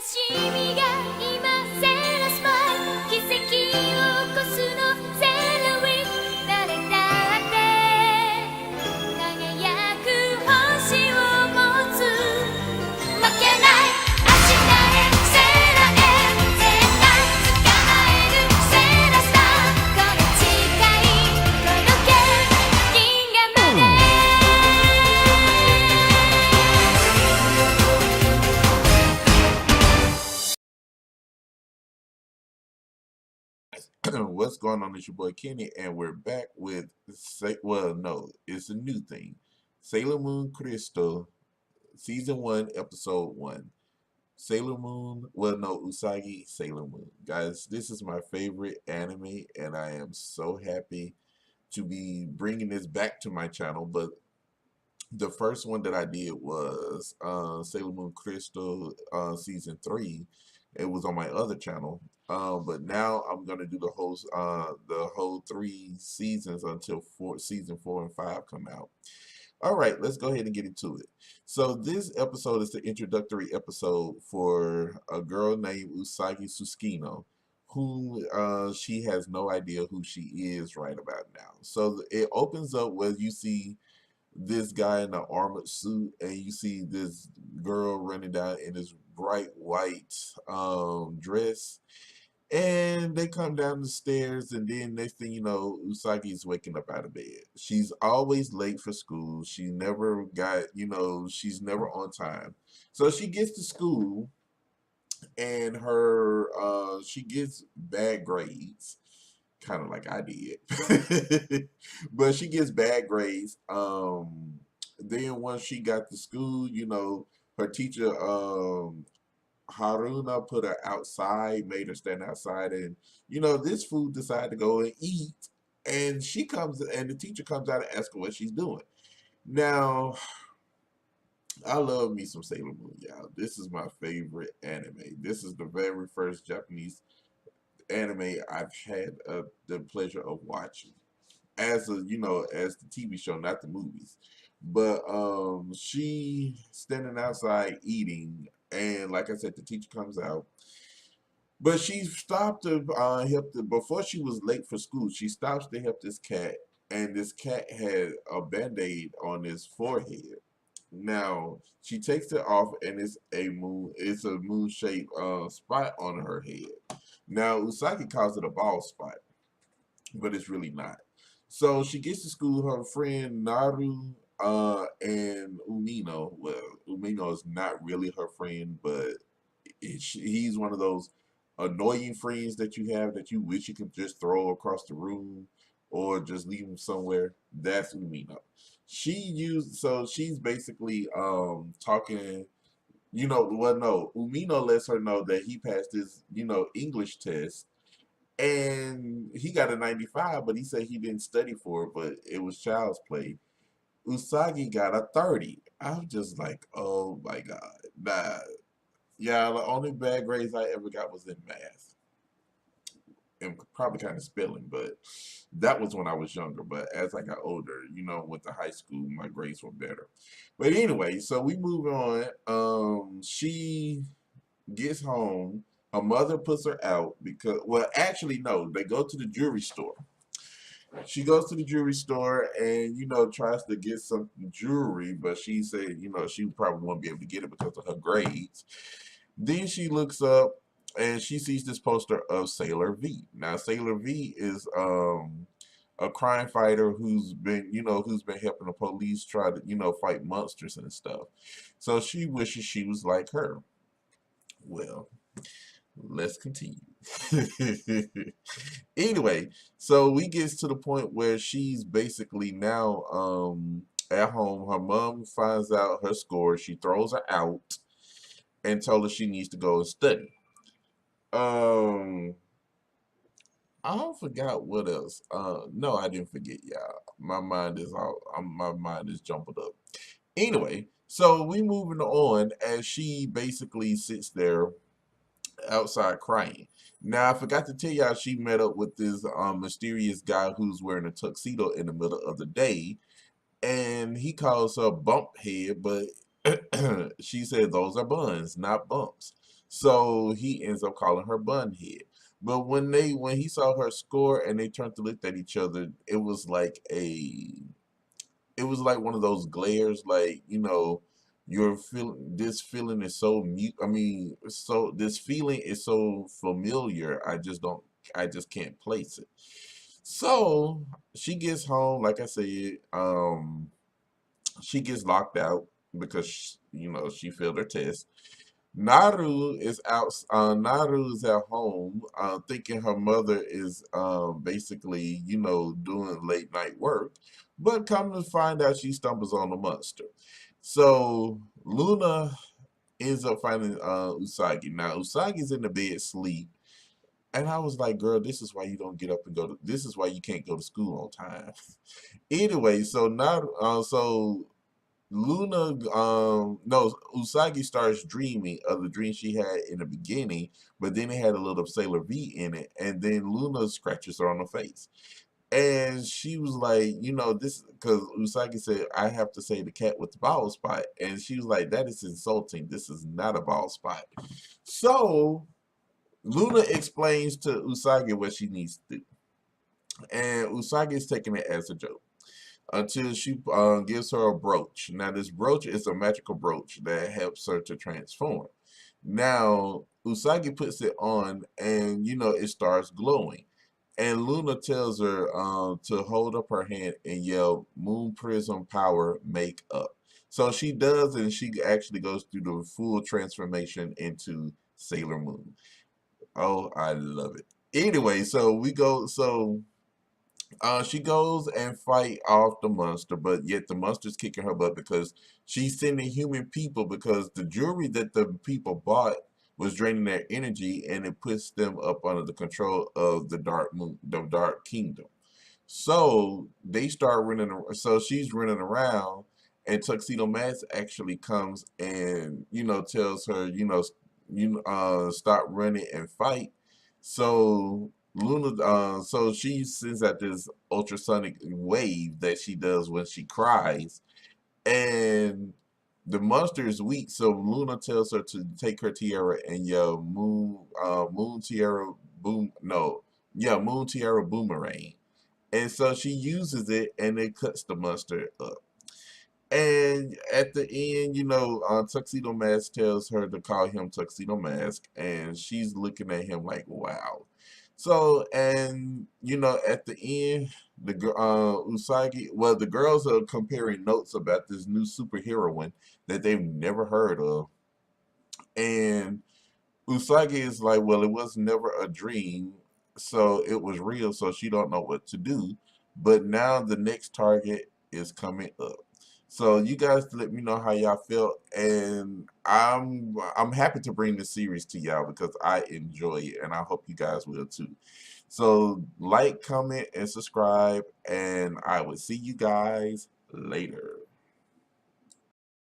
しみが今セーラスマイル奇跡を起こすのセーラウィー誰だって輝く星を持つ負けない明日へセーラへ絶対捕まえるセーラスターこの誓い届け銀河までWhat's going on? It's your boy Kenny, and we're back with well, no, it's a new thing. Sailor Moon Crystal, Season 1, Episode 1. Sailor Moon, well, no, Usagi, Sailor Moon. Guys, this is my favorite anime, and I am so happy to be bringing this back to my channel. But the first one that I did was Sailor Moon Crystal Season 3. It was on my other channel. But now I'm gonna do the whole 3 seasons until season 4 and 5 come out. All right, let's go ahead and get into it. So this episode is the introductory episode for a girl named Usagi Tsuskino, who she has no idea who she is right about now. So it opens up where you see this guy in an armored suit, and you see this girl running down in this bright white dress, and they come down the stairs, and then next thing you know, Usagi's waking up out of bed. She's always late for school. She never got, she's never on time. So she gets to school, and she gets bad grades, kind of like I did. But she gets bad grades. Then once she got to school, her teacher, Haruna, put her outside, made her stand outside, and this fool decided to go and eat. And the teacher comes out and asks her what she's doing. Now, I love me some Sailor Moon, y'all. This is my favorite anime. This is the very first Japanese anime I've had the pleasure of watching as as the TV show, not the movies. But she standing outside eating, and like I said, the teacher comes out. But she stopped to before she was late for school. She stops to help this cat, and this cat had a band-aid on his forehead. Now she takes it off, and it's a moon shaped spot on her head. Now Usagi calls it a bald spot, but it's really not. So she gets to school. Her friend Naru and Umino. Well, Umino is not really her friend, but he's one of those annoying friends that you have that you wish you could just throw across the room or just leave him somewhere. That's Umino. So she's basically talking. Well, no, Umino lets her know that he passed his English test, and he got a 95, but he said he didn't study for it, but it was child's play. Usagi got a 30. I'm just like, oh my God. Nah. Yeah, the only bad grades I ever got was in math. And probably kind of spelling, but that was when I was younger. But as I got older, went to high school, my grades were better. But anyway, so we move on. She gets home. Her mother puts her out because, well, actually, no, they go to the jewelry store. She goes to the jewelry store and, tries to get some jewelry, but she said, she probably won't be able to get it because of her grades. Then she looks up and she sees this poster of Sailor V. Now, Sailor V is a crime fighter who's been helping the police try to, fight monsters and stuff. So she wishes she was like her. Well, let's continue. Anyway, so we get to the point where she's basically now at home. Her mom finds out her score. She throws her out and told her she needs to go and study. I forgot what else. No, I didn't forget, y'all. My mind is jumbled up. Anyway, so we moving on as she basically sits there outside crying. Now I forgot to tell y'all she met up with this mysterious guy who's wearing a tuxedo in the middle of the day, and he calls her Bumphead, but She said those are buns, not bumps. So he ends up calling her bun head. But when he saw her score and they turned to look at each other, it was like one of those glares, like, you're feeling this feeling is so mute. I mean, so this feeling is so familiar. I just can't place it. So she gets home, like I said, she gets locked out because she failed her test. Naru is at home, thinking her mother is basically, doing late night work, but come to find out she stumbles on the monster. So Luna ends up finding Usagi. Now Usagi's in the bed sleep, and I was like, "Girl, this is why you don't get up and go to. This is why you can't go to school on time." Anyway, so Luna, no, Usagi starts dreaming of the dream she had in the beginning, but then it had a little Sailor V in it, and then Luna scratches her on the face. And she was like, this, because Usagi said, I have to say the cat with the bald spot. And she was like, that is insulting. This is not a bald spot. So Luna explains to Usagi what she needs to do. And Usagi is taking it as a joke until she gives her a brooch. Now, this brooch is a magical brooch that helps her to transform. Now, Usagi puts it on, and it starts glowing. And Luna tells her to hold up her hand and yell, "Moon Prism Power, make up." So she does, and she actually goes through the full transformation into Sailor Moon. Oh, I love it. Anyway, so we go. So she goes and fight off the monster, but yet the monster's kicking her butt because she's sending human people because the jewelry that the people bought was draining their energy and it puts them up under the control of the dark moon, the dark kingdom. So they start running. So she's running around, and Tuxedo Mask actually comes and tells her stop running and fight. So Luna, so she sends out this ultrasonic wave that she does when she cries, and the monster is weak. So Luna tells her to take her tiara and yell moon tiara boom, no, yeah, moon tiara boomerang. And so she uses it and it cuts the monster up. And at the end, Tuxedo Mask tells her to call him Tuxedo Mask, and she's looking at him like, wow. So, and at the end, Usagi, well, the girls are comparing notes about this new superheroine that they've never heard of, and Usagi is like, well, it was never a dream, so it was real, so she don't know what to do. But now the next target is coming up. So you guys let me know how y'all feel, and I'm happy to bring this series to y'all because I enjoy it, and I hope you guys will too. So like, comment, and subscribe, and I will see you guys later.